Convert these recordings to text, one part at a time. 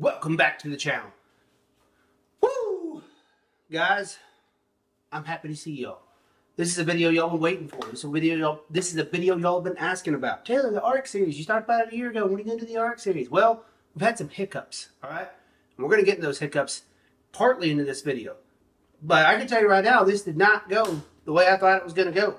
Welcome back to the channel. Woo! Guys, I'm happy to see y'all. This is a video y'all been waiting for. This is a video y'all been asking about. Taylor, the ARC series. You started about it a year ago. When are you going to do the ARC series? Well, we've had some hiccups, alright? And we're going to get into those hiccups partly into this video. But I can tell you right now, this did not go the way I thought it was going to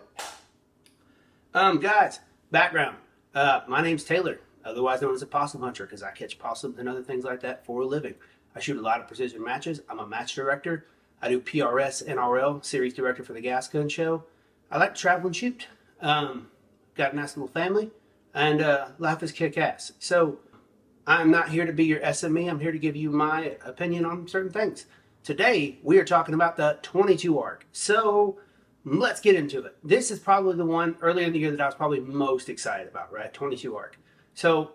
go. Guys, background. My name's Taylor, otherwise known as a possum hunter, because I catch possums and other things like that for a living. I shoot a lot of precision matches. I'm a match director. I do PRS, NRL, series director for the Gas Gun Show. I like to travel and shoot. Got a nice little family, and life is kick-ass. So I'm not here to be your SME. I'm here to give you my opinion on certain things. Today, we are talking about the 22 ARC. So let's get into it. This is probably the one earlier in the year that I was probably most excited about, right? 22 ARC. So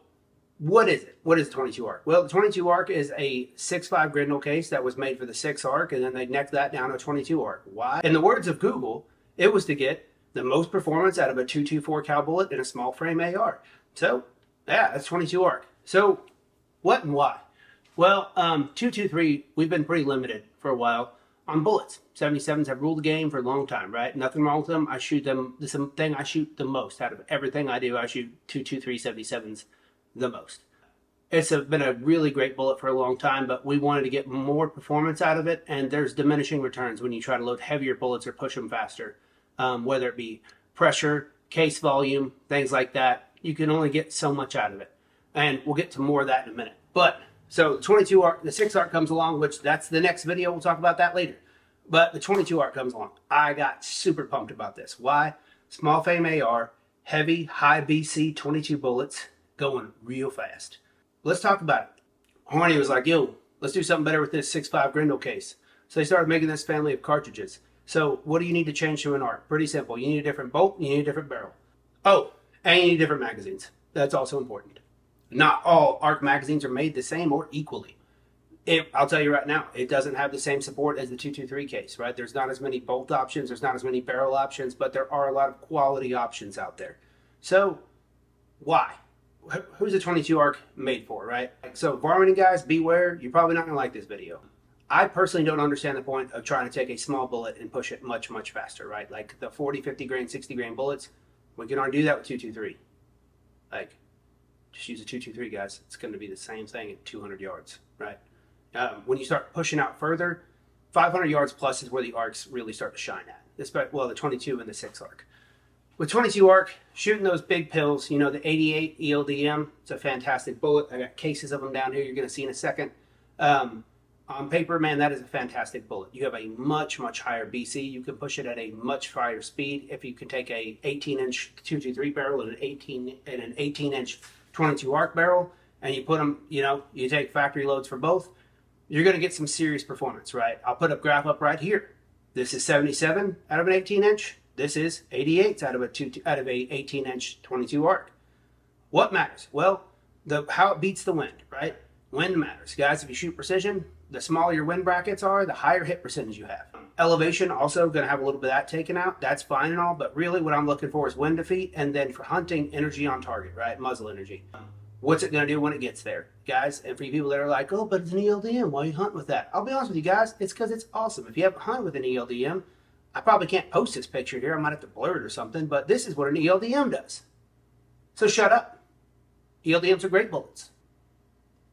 what is it? What is the 22 ARC? Well, the 22 ARC is a 6.5 Grindle case that was made for the 6 ARC, and then they necked that down to a 22 ARC. Why? In the words of Google, it was to get the most performance out of a 224 cal bullet in a small frame AR. So, yeah, that's 22 ARC. So, what and why? Well, 223, we've been pretty limited for a while on bullets. 77s have ruled the game for a long time, right? Nothing wrong with them. I shoot them. This is the thing I shoot the most out of everything I do. I shoot 223 77s the most. It's been a really great bullet for a long time, but we wanted to get more performance out of it, and there's diminishing returns when you try to load heavier bullets or push them faster. Whether it be pressure, case volume, things like that, you can only get so much out of it. And we'll get to more of that in a minute. But so the 22 ARC, the 6 ARC comes along, which that's the next video. We'll talk about that later. But the 22 ARC comes along. I got super pumped about this. Why? Small frame AR, heavy, high BC 22 bullets, going real fast. Let's talk about it. Hornady was like, yo, let's do something better with this 6.5 Grindle case. So they started making this family of cartridges. So what do you need to change to an ARC? Pretty simple. You need a different bolt, you need a different barrel. Oh, and you need different magazines. That's also important. Not all ARC magazines are made the same or equally. I'll tell you right now, it doesn't have the same support as the 223 case, right? There's not as many bolt options, there's not as many barrel options, but there are a lot of quality options out there. So, why? Who's the 22 ARC made for, right? So, varminting guys, beware, you're probably not going to like this video. I personally don't understand the point of trying to take a small bullet and push it much, much faster, right? Like the 40, 50 grain, 60 grain bullets, we can already do that with 223. Like, just use a 223, guys. It's going to be the same thing at 200 yards, right? When you start pushing out further, 500 yards plus is where the ARCs really start to shine at. Well, the 22 and the 6 ARC. With 22 ARC, shooting those big pills, you know, the 88 ELD-M, it's a fantastic bullet. I got cases of them down here you're going to see in a second. On paper, man, that is a fantastic bullet. You have a much, much higher BC. You can push it at a much higher speed. If you can take a 18-inch 223 barrel and an 18-inch 22 ARC barrel, and you put them, you know, you take factory loads for both, you're going to get some serious performance, right? I'll put a graph up right here. This is 77 out of an 18-inch. This is 88 out of a 18-inch 22 ARC. What matters? Well, how it beats the wind, right? Wind matters. Guys, if you shoot precision, the smaller your wind brackets are, the higher hit percentage you have. Elevation, also going to have a little bit of that taken out. That's fine and all, but really what I'm looking for is wind defeat, and then for hunting, energy on target, right? Muzzle energy. What's it going to do when it gets there, guys? And for you people that are like, oh, but it's an ELD-M, why are you hunting with that? I'll be honest with you guys, it's because it's awesome. If you haven't hunted with an ELD-M, I probably can't post this picture here. I might have to blur it or something, but this is what an ELD-M does. So shut up. ELD-Ms are great bullets.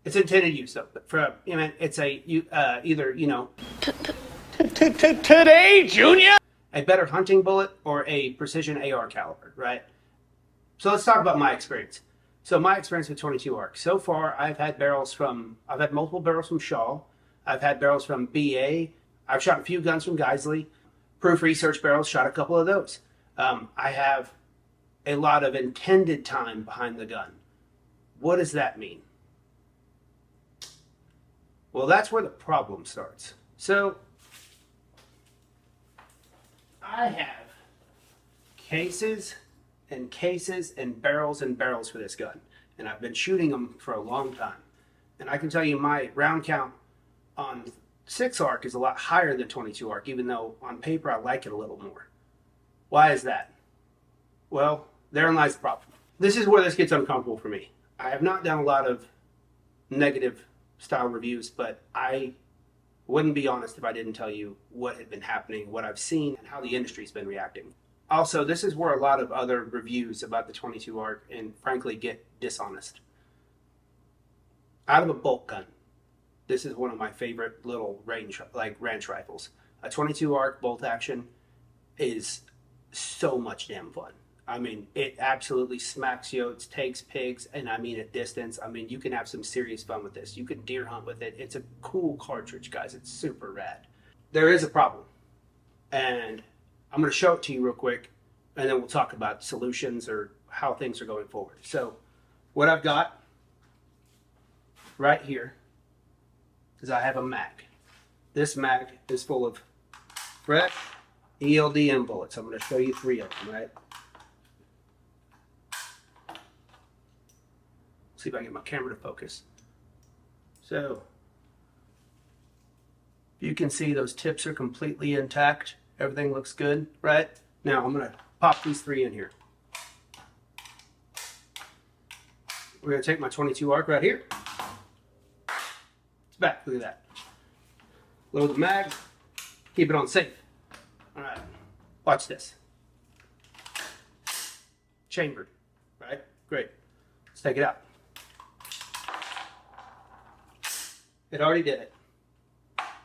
It's intended use, though. But for, you know, it's either, you know, Today, Junior? a better hunting bullet or a precision AR caliber, right? So let's talk about my experience. So my experience with 22 ARC. So far, I've had multiple barrels from Shaw. I've had barrels from BA. I've shot a few guns from Geisley. Proof Research barrels, shot a couple of those. I have a lot of intended time behind the gun. What does that mean? Well, that's where the problem starts. So, I have cases and cases and barrels for this gun. And I've been shooting them for a long time. And I can tell you my round count on 6 ARC is a lot higher than 22 ARC, even though on paper I like it a little more. Why is that? Well, therein lies the problem. This is where this gets uncomfortable for me. I have not done a lot of negative style reviews, but I wouldn't be honest if I didn't tell you what had been happening, what I've seen, and how the industry's been reacting. Also, this is where a lot of other reviews about the 22 ARC and frankly get dishonest. Out of a bolt gun, this is one of my favorite little ranch rifles. A 22 ARC bolt action is so much damn fun. I mean, it absolutely smacks yotes, takes pigs, and I mean at distance. I mean, you can have some serious fun with this. You can deer hunt with it. It's a cool cartridge, guys. It's super rad. There is a problem, and I'm going to show it to you real quick, and then we'll talk about solutions or how things are going forward. So what I've got right here is I have a mag. This mag is full of fresh ELD-M bullets. I'm going to show you 3 of them, right? See if I can get my camera to focus. So you can see those tips are completely intact. Everything looks good, right? Now I'm going to pop these 3 in here. We're going to take my 22 ARC right here. It's back. Look at that. Load the mag. Keep it on safe. All right. Watch this. Chambered, right? Great. Let's take it out. It already did it.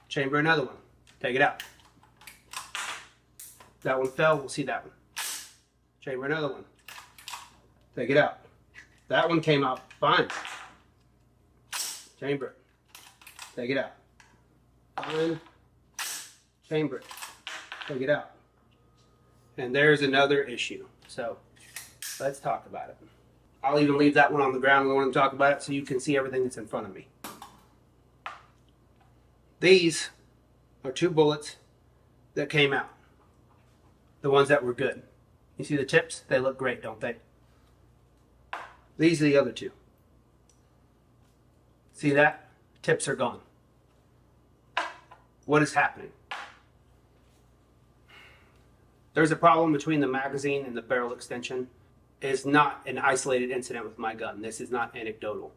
Chamber another one. Take it out. That one fell. We'll see that one. Chamber another one. Take it out. That one came out fine. Chamber it. Take it out. Fine. Chamber it. Take it out. And there's another issue. So let's talk about it. I'll even leave that one on the ground when I want to talk about it so you can see everything that's in front of me. These are 2 bullets that came out. The ones that were good. You see the tips? They look great, don't they? These are the other 2. See that? Tips are gone. What is happening? There's a problem between the magazine and the barrel extension. It is not an isolated incident with my gun. This is not anecdotal.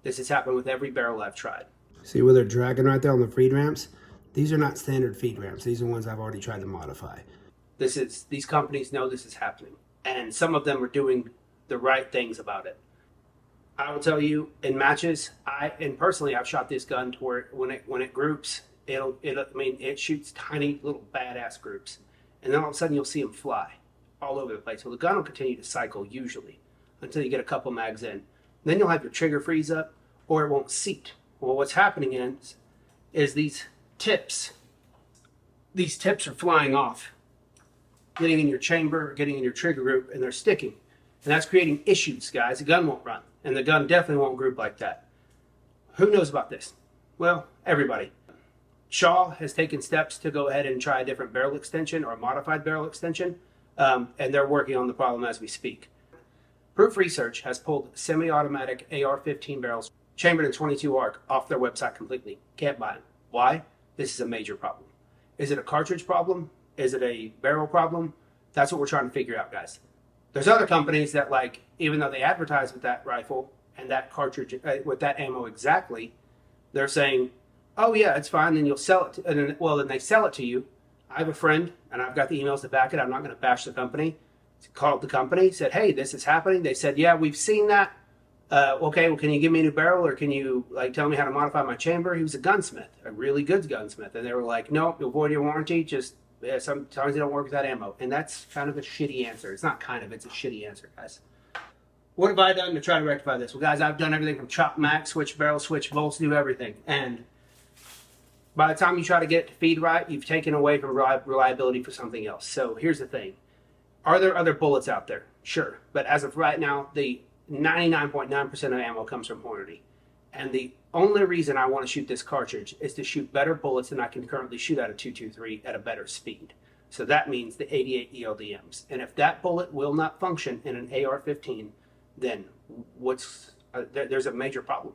This has happened with every barrel I've tried. See where they're dragging right there on the feed ramps? These are not standard feed ramps. These are ones I've already tried to modify. These companies know this is happening, and some of them are doing the right things about it. I will tell you, in matches, personally I've shot this gun to where when it groups, it shoots tiny little badass groups, and then all of a sudden you'll see them fly all over the place. Well, the gun will continue to cycle usually until you get a couple mags in. Then you'll have your trigger freeze up, or it won't seat. Well, what's happening is these tips are flying off, getting in your chamber, getting in your trigger group, and they're sticking. And that's creating issues, guys. The gun won't run, and the gun definitely won't group like that. Who knows about this? Well, everybody. Shaw has taken steps to go ahead and try a different barrel extension or a modified barrel extension, and they're working on the problem as we speak. Proof Research has pulled semi-automatic AR-15 barrels chambered in 22 ARC off their website completely. Can't buy them. Why? This is a major problem. Is it a cartridge problem? Is it a barrel problem? That's what we're trying to figure out, guys. There's other companies that, even though they advertise with that rifle and that cartridge, with that ammo exactly, they're saying, oh yeah, it's fine, then you'll sell it. Then they sell it to you. I have a friend, and I've got the emails to back it. I'm not going to bash the company. Called the company, said, hey, this is happening. They said, yeah, we've seen that. Okay, well, can you give me a new barrel, or can you tell me how to modify my chamber? He was a gunsmith, a really good gunsmith, and they were like, no, you'll void your warranty. Just sometimes they don't work with that ammo, and that's kind of a shitty answer. It's not kind of, it's a shitty answer, guys. What have I done to try to rectify this? Well, guys, I've done everything from chop max, switch barrel, switch bolts, do everything, and by the time you try to get it to feed right, you've taken away from reliability for something else. So here's the thing. Are there other bullets out there? Sure. But as of right now, the 99.9% of ammo comes from Hornady. And the only reason I want to shoot this cartridge is to shoot better bullets than I can currently shoot out of 223 at a better speed. So that means the 88 ELD-Ms. And if that bullet will not function in an AR-15, then there's a major problem.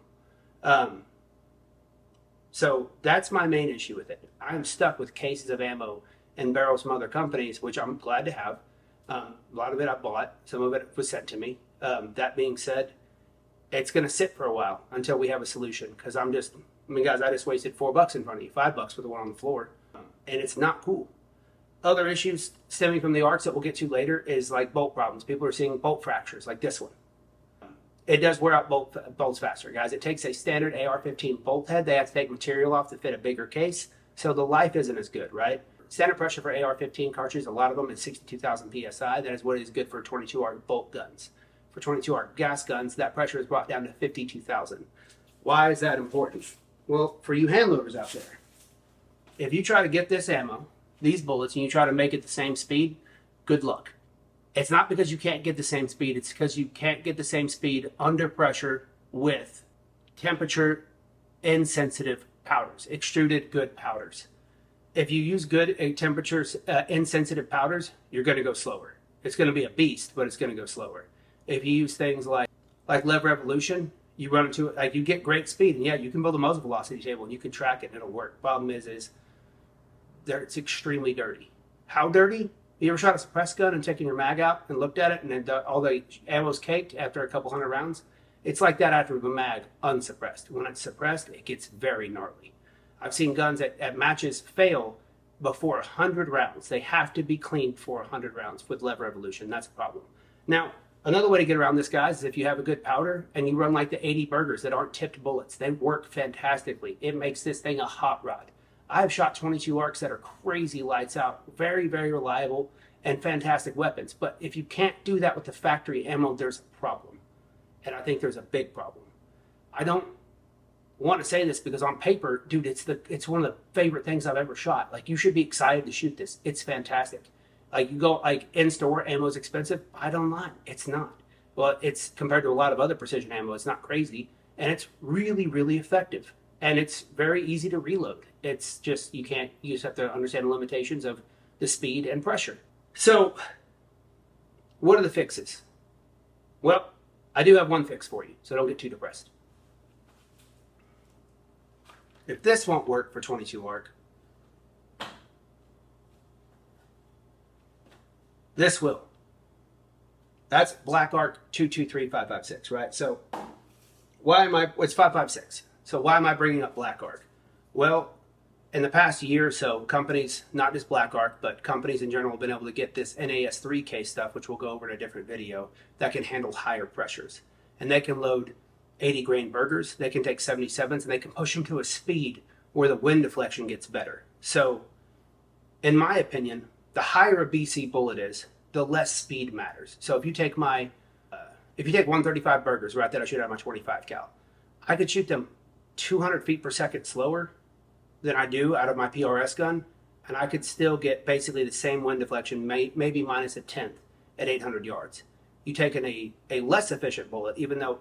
So that's my main issue with it. I'm stuck with cases of ammo and barrels from other companies, which I'm glad to have. A lot of it I bought. Some of it was sent to me. That being said, it's going to sit for a while until we have a solution. Because I mean, guys, I just wasted $4 in front of you, $5 for the one on the floor, and it's not cool. Other issues stemming from the arcs that we'll get to later is like bolt problems. People are seeing bolt fractures like this one. It does wear out bolts faster, guys. It takes a standard AR-15 bolt head. They have to take material off to fit a bigger case, so the life isn't as good, right? Standard pressure for AR-15 cartridges, a lot of them is 62,000 PSI. That is what is good for 22 ARC bolt guns. For 22 ARC gas guns, that pressure is brought down to 52,000. Why is that important? Well, for you hand loaders out there, if you try to get this ammo, these bullets, and you try to make it the same speed, good luck. It's not because you can't get the same speed, it's because you can't get the same speed under pressure with temperature insensitive powders, extruded good powders. If you use good temperature insensitive powders, you're going to go slower. It's going to be a beast, but it's going to go slower. If you use things like Lev Revolution, you run into it, like you get great speed, and yeah, you can build a muzzle velocity table and you can track it and it'll work. Problem is it's extremely dirty. How dirty? You ever shot a suppressed gun and taken your mag out and looked at it and then all the ammo's caked after a couple hundred rounds? It's like that after the mag unsuppressed. When it's suppressed, it gets very gnarly. I've seen guns at matches fail before 100 rounds. They have to be cleaned for 100 rounds with Lev Revolution. That's a problem. Now, another way to get around this, guys, is if you have a good powder and you run like the 80 burgers that aren't tipped bullets. They work fantastically. It makes this thing a hot rod. I've shot 22 arcs that are crazy lights out, very, very reliable, and fantastic weapons. But if you can't do that with the factory ammo, there's a problem. And I think there's a big problem. I don't want to say this because on paper, dude, it's one of the favorite things I've ever shot. Like, you should be excited to shoot this. It's fantastic. Like, you go, like, in-store, ammo's expensive. I don't lie. It's not. Well, it's compared to a lot of other precision ammo, it's not crazy. And it's really, really effective. And it's very easy to reload. It's just, you just have to understand the limitations of the speed and pressure. So, what are the fixes? Well, I do have one fix for you, so don't get too depressed. If this won't work for 22 ARC, this will. That's Black Arc 223556, right? So, it's 556. So why am I bringing up Black Arc? Well, in the past year or so, companies, not just Black Arc, but companies in general have been able to get this NAS3 case stuff, which we'll go over in a different video, that can handle higher pressures. And they can load 80 grain burgers, they can take 77s, and they can push them to a speed where the wind deflection gets better. So, in my opinion, the higher a BC bullet is, the less speed matters. So if you take 135 burgers, right, that I shoot out of my 25 cal, I could shoot them 200 feet per second slower than I do out of my PRS gun, and I could still get basically the same wind deflection, maybe minus a tenth at 800 yards. You take a less efficient bullet, even though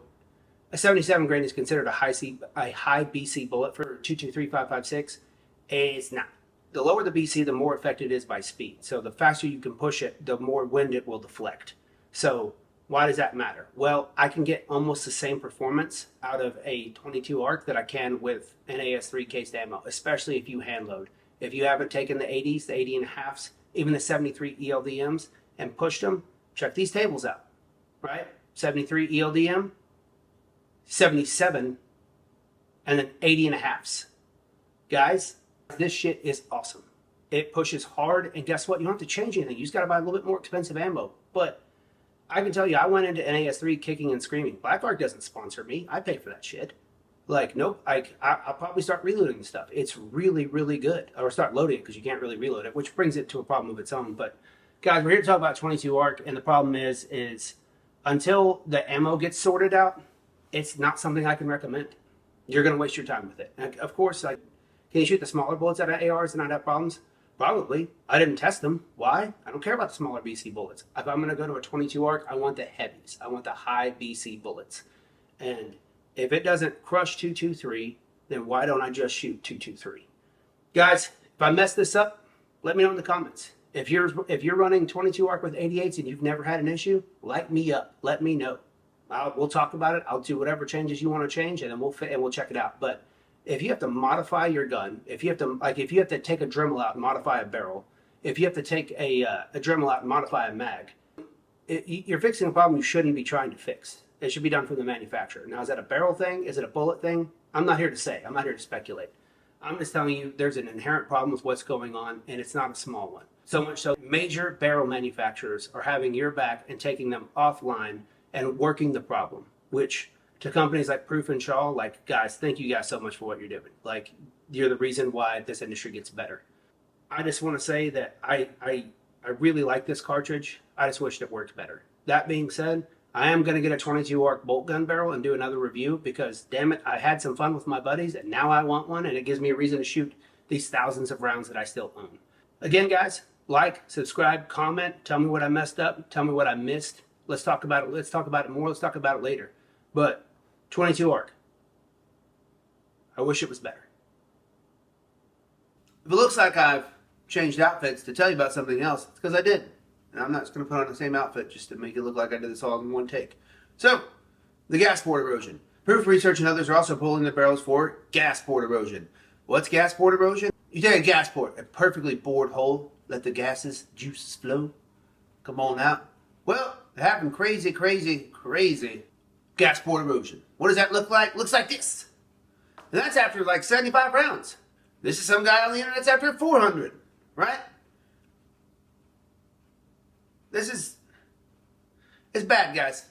a 77 grain is considered a high BC bullet for 223556, it's not. The lower the BC, the more effective it is by speed. So the faster you can push it, the more wind it will deflect. So why does that matter? Well, I can get almost the same performance out of a 22 ARC that I can with an AS3 cased ammo, especially if you hand load. If you haven't taken the 80s, the 80 and a halves, even the 73 ELD-Ms and pushed them, check these tables out, right? 73 ELD-M, 77, and then 80 and a halves. Guys, this shit is awesome. It pushes hard, and guess what? You don't have to change anything. You just got to buy a little bit more expensive ammo. But I can tell you, I went into NAS3 kicking and screaming. Black Arc doesn't sponsor me. I pay for that shit. Like, nope. I'll probably start reloading the stuff. It's really, really good. Or start loading it because you can't really reload it, which brings it to a problem of its own. But guys, we're here to talk about 22 ARC, and the problem is until the ammo gets sorted out, it's not something I can recommend. You're going to waste your time with it. And of course, can you shoot the smaller bullets out of ARs and not have problems? Probably. I didn't test them. Why? I don't care about the smaller BC bullets. If I'm going to go to a 22 ARC, I want the heavies. I want the high BC bullets. And if it doesn't crush 223, then why don't I just shoot 223? Guys, if I mess this up, let me know in the comments. If you're running 22 ARC with 88s and you've never had an issue, light me up. Let me know. We'll talk about it. I'll do whatever changes you want to change, and then we'll check it out. But if you have to modify your gun, if you have to take a Dremel out and modify a barrel, if you have to take a Dremel out and modify a mag, you're fixing a problem you shouldn't be trying to fix. It should be done from the manufacturer. Now, is that a barrel thing? Is it a bullet thing? I'm not here to say. I'm not here to speculate. I'm just telling you there's an inherent problem with what's going on, and it's not a small one. So much so, major barrel manufacturers are having your back and taking them offline and working the problem, which to companies like Proof and Shaw, like, guys, thank you guys so much for what you're doing. Like, you're the reason why this industry gets better. I just want to say that I really like this cartridge. I just wished it worked better. That being said, I am going to get a 22 arc bolt gun barrel and do another review because, damn it, I had some fun with my buddies and now I want one, and it gives me a reason to shoot these thousands of rounds that I still own. Again, guys, like, subscribe, comment, tell me what I messed up, tell me what I missed. Let's talk about it. Let's talk about it more. Let's talk about it later. But 22 arc, I wish it was better. If it looks like I've changed outfits to tell you about something else, it's because I did. And I'm not just going to put on the same outfit just to make it look like I did this all in one take. So, the gas port erosion. Proof Research and others are also pulling the barrels for gas port erosion. What's gas port erosion? You take a gas port, a perfectly bored hole, let the gases, juices flow, come on out. Well, it happened crazy gas port erosion. What does that look like? Looks like this. And that's after like 75 rounds. This is some guy on the internet that's after 400, right? It's bad, guys.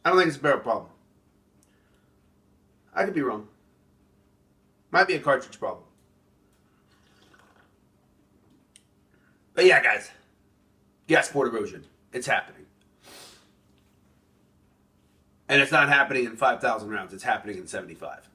I don't think it's a barrel problem. I could be wrong. Might be a cartridge problem. But yeah, guys, gas port erosion, it's happening. And it's not happening in 5,000 rounds, it's happening in 75.